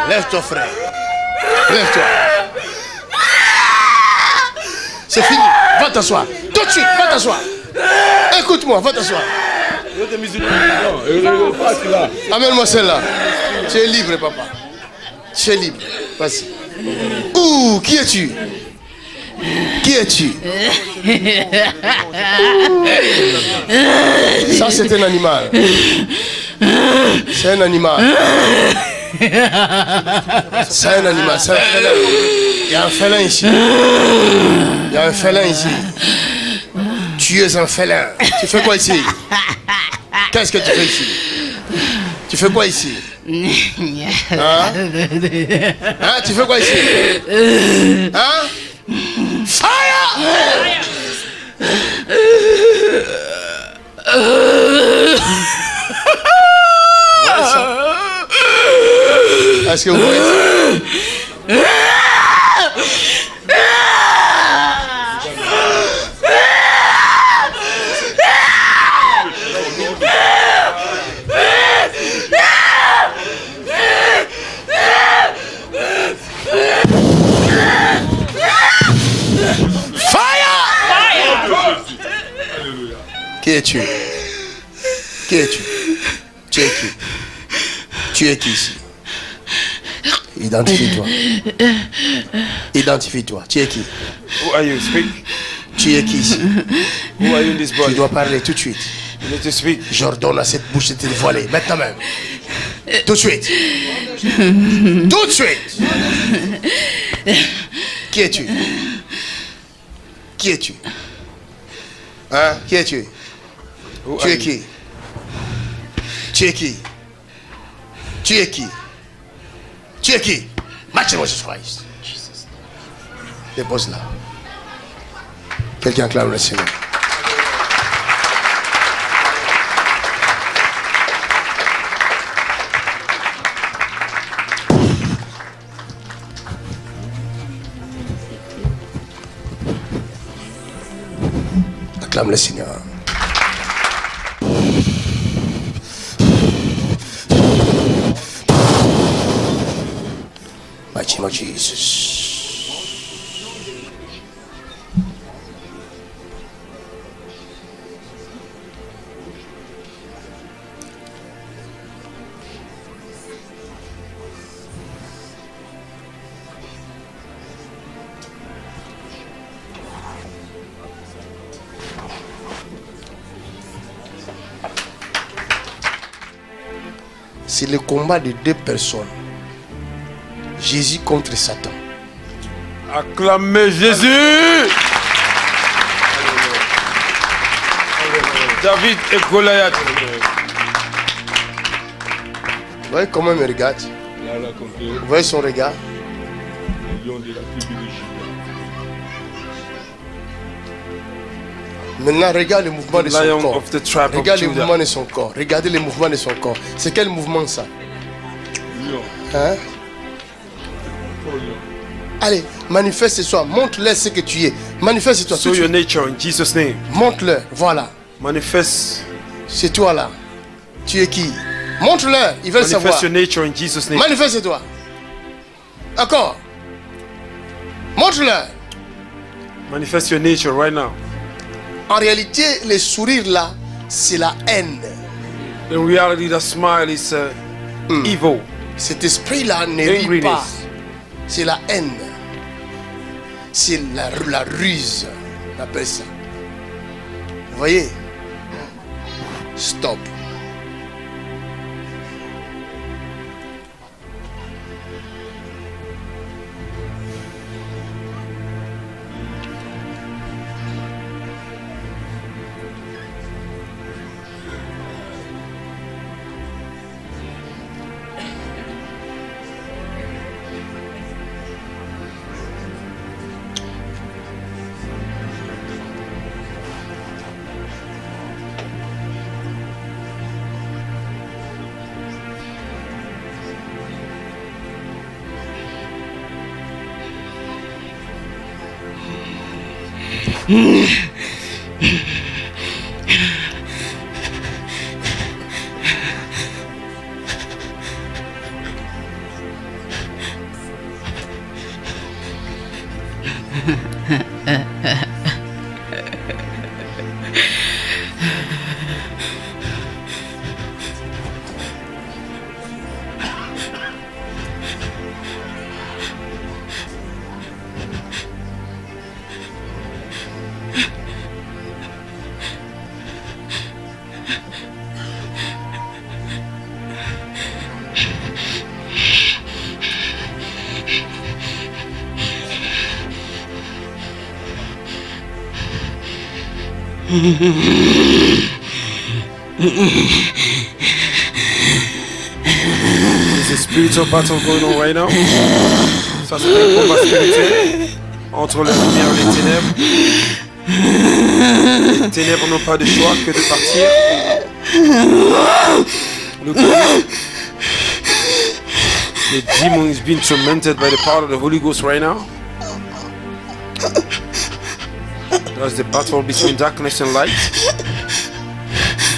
Lève-toi, frère. Lève-toi. C'est fini. Va t'asseoir. Tout de suite, va t'asseoir. Écoute-moi, va t'asseoir. Amène-moi celle-là. Tu es libre, papa. Tu es libre. Vas-y. Ouh, qui es-tu? Qui es-tu? Ça, c'est un animal. C'est un animal. C'est un animal. C'est un félin. Il y a un félin ici. Il y a un félin ici. Tu es un félin. Tu fais quoi ici? Qu'est-ce que tu fais ici? Tu fais quoi ici? Hein? Hein? Tu fais quoi ici? Hein? Fire! Est-ce que vous voyez ça? Qui es-tu? Qui es-tu? Tu es qui? Tu es qui ici? Identifie-toi. Identifie-toi. Tu es qui? Who are you? Speak. Tu es qui ici? Who are you in this body? Tu dois parler tout de suite. You need to speak. J'ordonne à cette bouche de te dévoiler. Maintenant même. Tout de suite. Tout de suite. Qui es-tu? Qui es-tu? Hein? Qui es-tu? Tu es qui? Tu es qui? Tu es qui? Tu es qui? Match Jesus Christ. Dépose là. Quelqu'un acclame le Seigneur. Acclame le Seigneur. Mighty name of Jesus. C'est le combat de deux personnes. Jésus contre Satan. Acclamez Jésus. David et Goliath. Vous voyez comment il me regarde? Vous voyez son regard? Maintenant, regarde le mouvement de son corps. Regarde le mouvement de son corps. Regardez le mouvement de son corps. C'est quel mouvement ça? Hein? Allez, manifeste ce soir. Montre-leur ce que tu es. Manifeste-toi. Show your nature in Jesus' name. Montre-leur. Voilà. Manifeste. C'est toi là. Tu es qui? Montre-leur. Ils veulent savoir. Manifeste your nature in Jesus' name. Manifeste-toi. D'accord. Montre-leur. Manifeste your nature right now. En réalité, le sourire là, c'est la haine. In reality, the smile is evil. Cet esprit-là ne rit pas. C'est la haine. C'est la ruse. On appelle ça. Vous voyez? Stop. There's a spiritual battle going on right now. Ça c'est un combat spirituel entre la lumière et les ténèbres. Les ténèbres n'ont pas de choix que de partir. Look here. The demon is being tormented by the power of the Holy Ghost right now. There's the battle between darkness and light.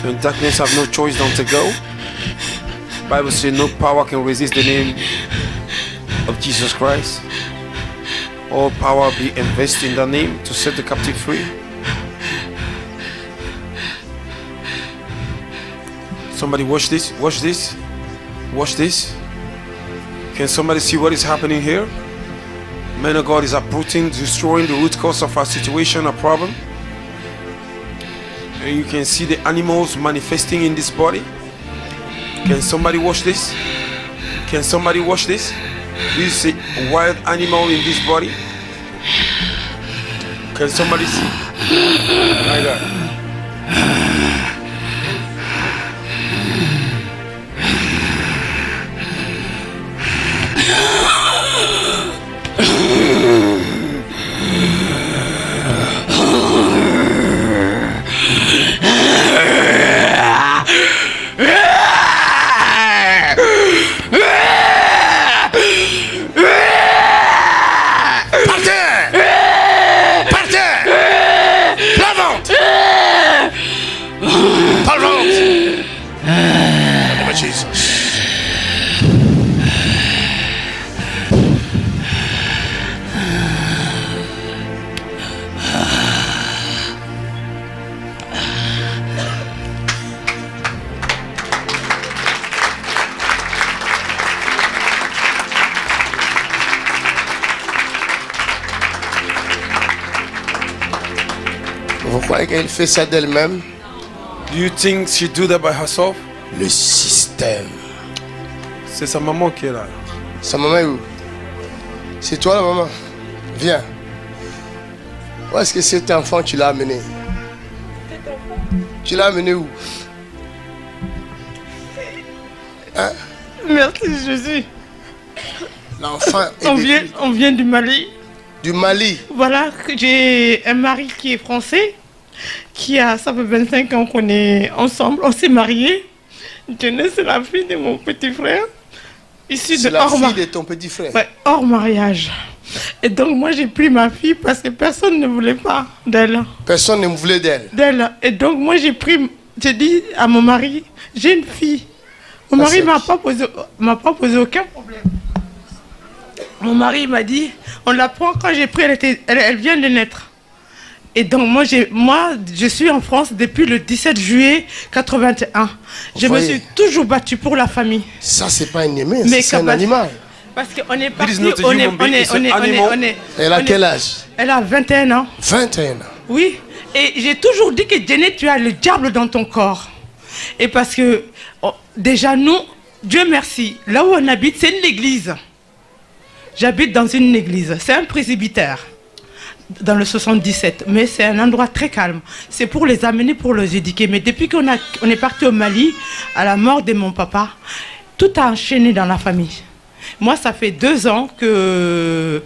And darkness have no choice than to go. Bible says no power can resist the name of Jesus Christ. All power be invested in that name to set the captive free. Somebody watch this, watch this, watch this. Can somebody see what is happening here? Man of God is uprooting, destroying the root cause of our situation, our problem. And you can see the animals manifesting in this body. Can somebody watch this? Can somebody watch this? This is a wild animal in this body. Can somebody see? My God. Vous croyez qu'elle fait ça d'elle-même? Do you think she do that by herself? Le système. C'est sa maman qui est là. Sa maman est où? C'est toi la maman? Viens. Où est-ce que cet enfant tu l'as amené? Tu l'as amené où? Hein? Merci Jésus. L'enfant On vient du Mali. Du Mali. Voilà, j'ai un mari qui est français, ça fait 25 ans qu'on est ensemble, on s'est mariés. Jenny, c'est la fille de mon petit frère. C'est la fille de ton petit frère? Ouais, hors mariage. Et donc moi j'ai pris ma fille parce que personne ne voulait pas d'elle. Personne ne voulait d'elle? Et donc moi j'ai dit à mon mari, j'ai une fille. Mon mari m'a pas posé aucun problème. Mon mari m'a dit, on la prend quand j'ai pris, elle vient de naître. Et donc moi je suis en France depuis le 17 juillet 81. Je me suis toujours battue pour la famille. Ça c'est pas un humain, c'est un animal. Parce qu'on est parti, Elle a quel âge? Elle a 21 ans. 21 ans? Oui. Et j'ai toujours dit que Jenny, tu as le diable dans ton corps. Et parce que déjà nous, Dieu merci, là où on habite, c'est une église. J'habite dans une église, c'est un presbytère, dans le 77, mais c'est un endroit très calme. C'est pour les amener, pour les éduquer. Mais depuis qu'on est parti au Mali, à la mort de mon papa, tout a enchaîné dans la famille. Moi, ça fait 2 ans que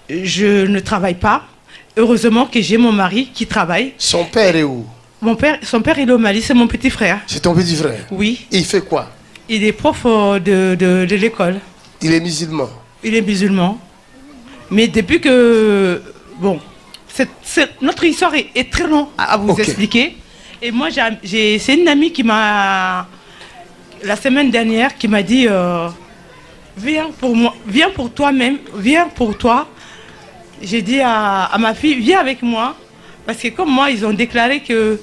je ne travaille pas. Heureusement que j'ai mon mari qui travaille. Son père est où? Son père il est au Mali, c'est mon petit frère. C'est ton petit frère? Oui. Et il fait quoi? Il est prof de l'école. Il est musulman? Il est musulman. Mais depuis que... Bon, notre histoire est très longue à vous expliquer. Et moi, c'est une amie qui m'a... La semaine dernière, qui m'a dit... viens pour moi, viens pour toi-même, viens pour toi. j'ai dit à ma fille, viens avec moi. Parce que comme moi, ils ont déclaré que